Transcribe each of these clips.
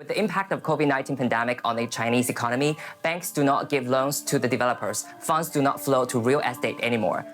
With the impact of COVID-19 pandemic on the Chinese economy, banks do not give loans to the developers. Funds do not flow to real estate anymore.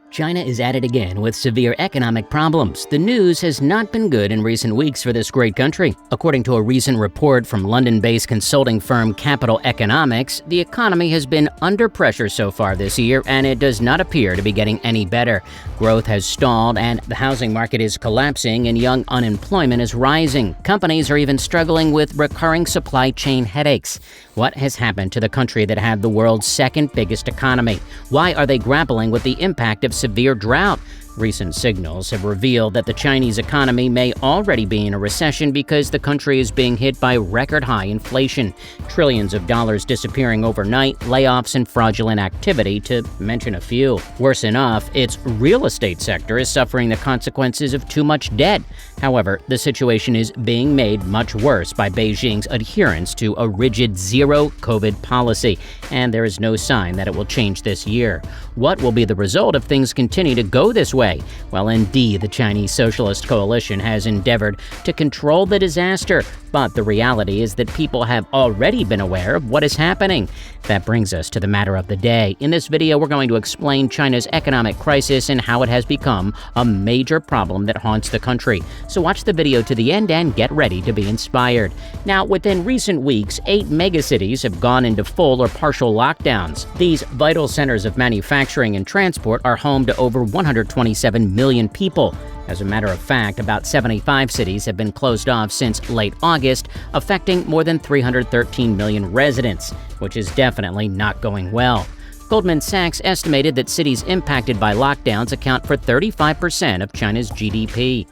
China is at it again with severe economic problems. The news has not been good in recent weeks for this great country. According to a recent report from London-based consulting firm Capital Economics, the economy has been under pressure so far this year, and it does not appear to be getting any better. Growth has stalled, and the housing market is collapsing, and young unemployment is rising. Companies are even struggling with recurring supply chain headaches. What has happened to the country that had the world's second biggest economy? Why are they grappling with the impact of severe drought? Recent signals have revealed that the Chinese economy may already be in a recession because the country is being hit by record-high inflation, trillions of dollars disappearing overnight, layoffs, and fraudulent activity, to mention a few. Worse enough, its real estate sector is suffering the consequences of too much debt. However, the situation is being made much worse by Beijing's adherence to a rigid zero-COVID policy, and there is no sign that it will change this year. What will be the result if things continue to go this way? Well, indeed, the Chinese Socialist Coalition has endeavored to control the disaster, but the reality is that people have already been aware of what is happening. That brings us to the matter of the day. In this video, we're going to explain China's economic crisis and how it has become a major problem that haunts the country. So watch the video to the end and get ready to be inspired. Now, within recent weeks, 8 megacities have gone into full or partial lockdowns. These vital centers of manufacturing and transport are home to over 127 million people. As a matter of fact, about 75 cities have been closed off since late August, affecting more than 313 million residents, which is definitely not going well. Goldman Sachs estimated that cities impacted by lockdowns account for 35% of China's GDP.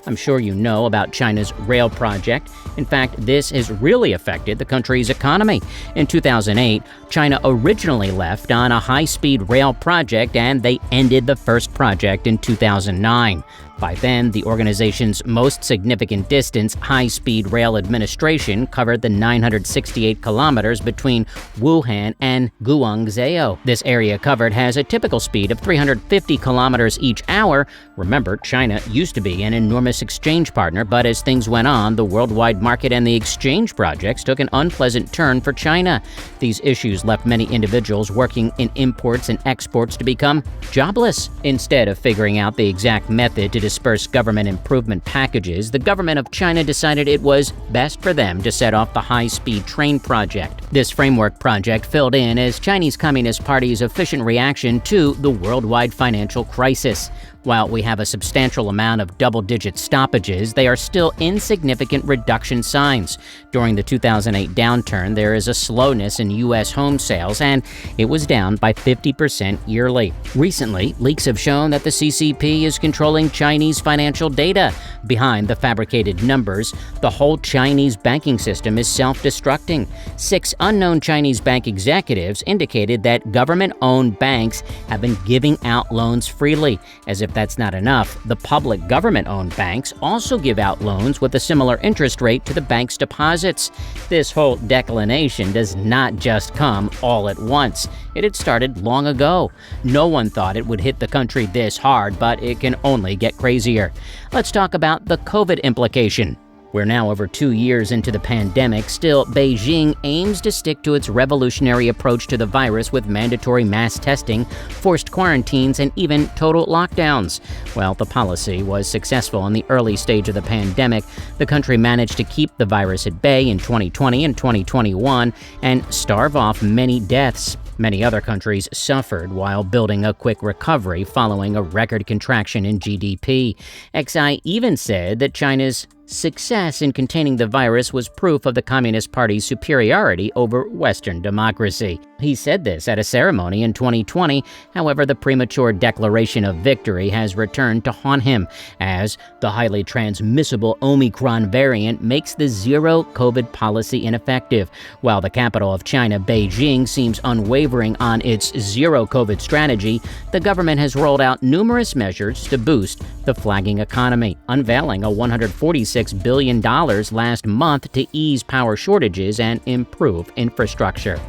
I'm sure you know about China's rail project. In fact, this has really affected the country's economy. In 2008, China originally left on a high-speed rail project, and they ended the first project in 2009. By then, the organization's most significant distance, high-speed rail administration, covered the 968 kilometers between Wuhan and Guangzhou. This area covered has a typical speed of 350 kilometers each hour. Remember, China used to be an enormous exchange partner, but as things went on, the worldwide market and the exchange projects took an unpleasant turn for China. These issues left many individuals working in imports and exports to become jobless. Instead of figuring out the exact method to disperse government improvement packages, the government of China decided it was best for them to set off the high-speed train project. This framework project filled in as Chinese Communist Party's efficient reaction to the worldwide financial crisis. While we have a substantial amount of double-digit stoppages, they are still insignificant reduction signs. During the 2008 downturn, there is a slowness in U.S. home sales, and it was down by 50% yearly. Recently, leaks have shown that the CCP is controlling Chinese financial data. Behind the fabricated numbers, the whole Chinese banking system is self-destructing. 6 unknown Chinese bank executives indicated that government-owned banks have been giving out loans freely. As if that's not enough, the public government-owned banks also give out loans with a similar interest rate to the bank's deposits. This whole declination does not just come all at once. It had started long ago. No one thought it would hit the country this hard, but it can only get crazier. Let's talk about the COVID implication. We're now over 2 years into the pandemic. Still, Beijing aims to stick to its revolutionary approach to the virus with mandatory mass testing, forced quarantines, and even total lockdowns. Well, the policy was successful in the early stage of the pandemic. The country managed to keep the virus at bay in 2020 and 2021 and starve off many deaths. Many other countries suffered while building a quick recovery following a record contraction in GDP. XI even said that China's success in containing the virus was proof of the Communist Party's superiority over Western democracy. He said this at a ceremony in 2020. However, the premature declaration of victory has returned to haunt him, as the highly transmissible Omicron variant makes the zero-COVID policy ineffective. While the capital of China, Beijing, seems unwavering on its zero-COVID strategy, the government has rolled out numerous measures to boost the flagging economy, unveiling a $146 billion last month to ease power shortages and improve infrastructure.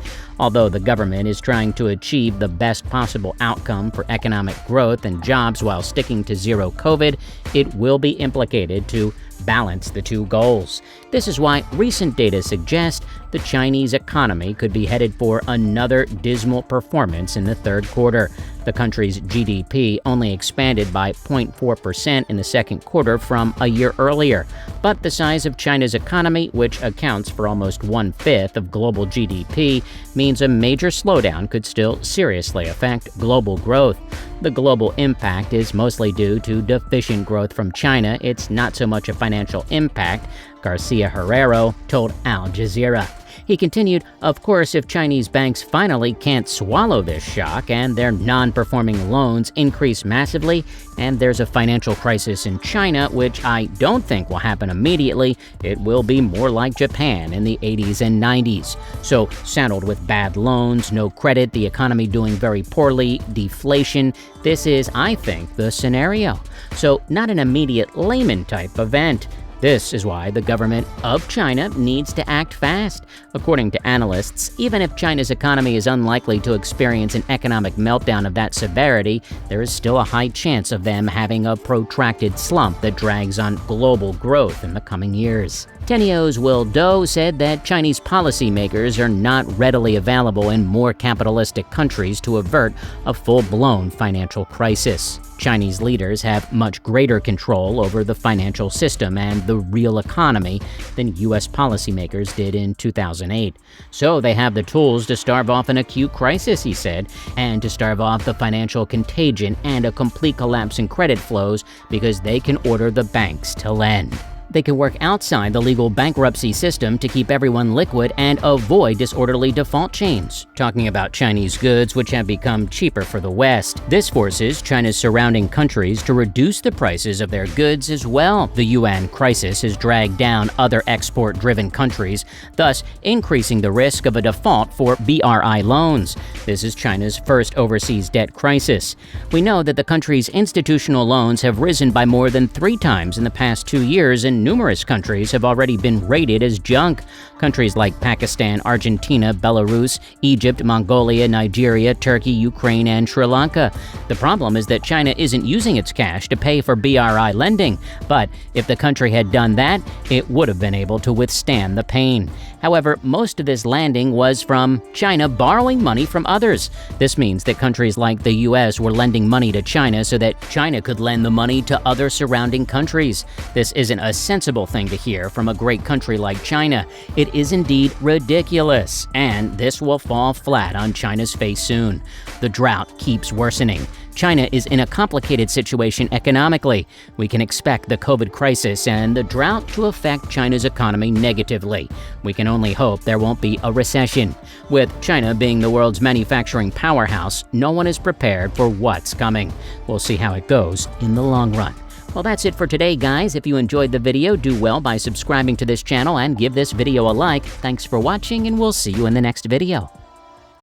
Although the government is trying to achieve the best possible outcome for economic growth and jobs while sticking to zero COVID, it will be implicated to balance the two goals. This is why recent data suggest the Chinese economy could be headed for another dismal performance in the third quarter. The country's GDP only expanded by 0.4% in the second quarter from a year earlier. But the size of China's economy, which accounts for almost 1/5 of global GDP, means a major slowdown could still seriously affect global growth. The global impact is mostly due to deficient growth from China. It's not so much a financial impact, Garcia Herrero told Al Jazeera. He continued, of course, if Chinese banks finally can't swallow this shock and their non-performing loans increase massively, and there's a financial crisis in China, which I don't think will happen immediately, it will be more like Japan in the 80s and 90s. So, saddled with bad loans, no credit, the economy doing very poorly, deflation, this is, I think, the scenario. So, not an immediate layman-type event. This is why the government of China needs to act fast. According to analysts, even if China's economy is unlikely to experience an economic meltdown of that severity, there is still a high chance of them having a protracted slump that drags on global growth in the coming years. Tenio's Will Do said that Chinese policymakers are not readily available in more capitalistic countries to avert a full-blown financial crisis. Chinese leaders have much greater control over the financial system and the real economy than U.S. policymakers did in 2008. So they have the tools to starve off an acute crisis, he said, and to starve off the financial contagion and a complete collapse in credit flows because they can order the banks to lend. They can work outside the legal bankruptcy system to keep everyone liquid and avoid disorderly default chains. Talking about Chinese goods, which have become cheaper for the West, this forces China's surrounding countries to reduce the prices of their goods as well. The yuan crisis has dragged down other export-driven countries, thus increasing the risk of a default for BRI loans. This is China's first overseas debt crisis. We know that the country's institutional loans have risen by more than 3 times in the past 2 years, and numerous countries have already been rated as junk. Countries like Pakistan, Argentina, Belarus, Egypt, Mongolia, Nigeria, Turkey, Ukraine, and Sri Lanka. The problem is that China isn't using its cash to pay for BRI lending, but if the country had done that, it would have been able to withstand the pain. However, most of this lending was from China borrowing money from others. This means that countries like the U.S. were lending money to China so that China could lend the money to other surrounding countries. This isn't a sensible thing to hear from a great country like China. It is indeed ridiculous, and this will fall flat on China's face soon. The drought keeps worsening. China is in a complicated situation economically. We can expect the COVID crisis and the drought to affect China's economy negatively. We can only hope there won't be a recession. With China being the world's manufacturing powerhouse, no one is prepared for what's coming. We'll see how it goes in the long run. Well, that's it for today, guys. If you enjoyed the video, do well by subscribing to this channel and give this video a like. Thanks for watching, and we'll see you in the next video.